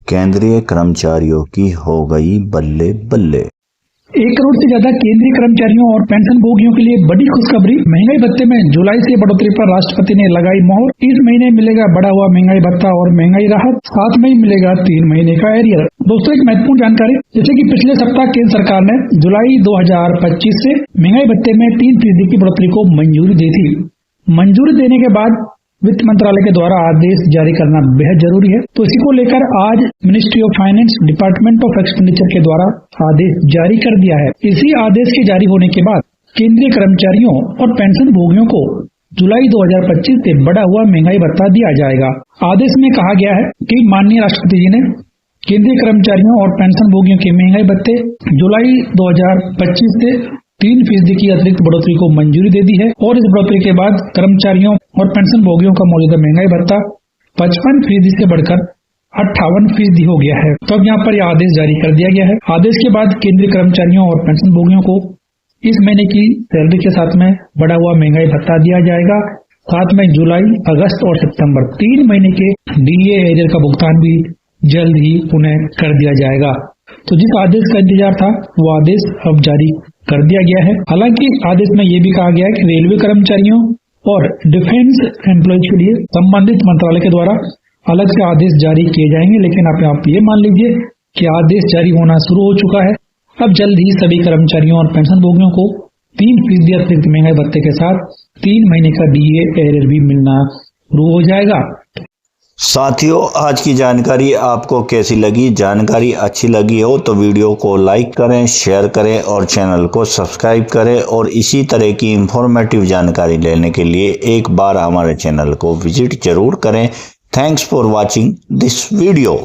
केंद्रीय कर्मचारियों की हो गई बल्ले बल्ले। 1 करोड़ से ज्यादा केंद्रीय कर्मचारियों और पेंशन भोगियों के लिए बड़ी खुशखबरी। महंगाई भत्ते में जुलाई से बढ़ोतरी पर राष्ट्रपति ने लगाई मोहर। इस महीने मिलेगा बढ़ा हुआ महंगाई भत्ता और महंगाई राहत। साथ में ही मिलेगा 3 महीने का एरियर। दोस्तों, एक महत्वपूर्ण जानकारी, जैसे कि पिछले सप्ताह केंद्र सरकार ने जुलाई 2025 से महंगाई भत्ते में 3% की बढ़ोतरी को मंजूरी दी थी। मंजूरी देने के बाद वित्त मंत्रालय के द्वारा आदेश जारी करना बेहद जरूरी है। तो इसी को लेकर आज ministry of finance, department of expenditure के द्वारा आदेश जारी कर दिया है। इसी आदेश के जारी होने के बाद केंद्रीय कर्मचारियों और पेंशन भोगियों को जुलाई 2025 से बढ़ा हुआ महंगाई भत्ता दिया जाएगा। आदेश में कहा गया है कि माननीय राष्ट्रपति जी ने केंद्रीय कर्मचारियों और पेंशन भोगियों के महंगाई भत्ते जुलाई 2025 से 3% की अतिरिक्त बढ़ोतरी को मंजूरी दे दी है और इस बढ़ोतरी के बाद कर्मचारियों और पेंशन भोगियों का मौजूदा महंगाई भत्ता 55% से बढ़कर 58% हो गया है। तो अब यहाँ पर यह आदेश जारी कर दिया गया है। आदेश के बाद केंद्रीय कर्मचारियों और पेंशन भोगियों को इस महीने की सैलरी के साथ में बढ़ा हुआ महंगाई भत्ता दिया जाएगा। साथ में जुलाई, अगस्त और सितंबर 3 महीने के डीए एरियर का भुगतान भी जल्द ही उन्हें कर दिया जाएगा। तो जिस आदेश का इंतजार था वो आदेश अब जारी कर दिया गया है। हालांकि आदेश में ये भी कहा गया है कि रेलवे कर्मचारियों और डिफेंस एम्प्लॉयज के लिए संबंधित मंत्रालय के द्वारा अलग से आदेश जारी किए जाएंगे। लेकिन आप ये मान लीजिए कि आदेश जारी होना शुरू हो चुका है। अब जल्द ही सभी कर्मचारियों और पेंशन भोगियों को 3% अतिरिक्त महंगाई भत्ते के साथ 3 महीने का डीए एरियर भी मिलना शुरू हो जाएगा। साथियों, आज की जानकारी आपको कैसी लगी? जानकारी अच्छी लगी हो तो वीडियो को लाइक करें, शेयर करें और चैनल को सब्सक्राइब करें। और इसी तरह की इंफॉर्मेटिव जानकारी लेने के लिए एक बार हमारे चैनल को विजिट जरूर करें। Thanks for watching this video.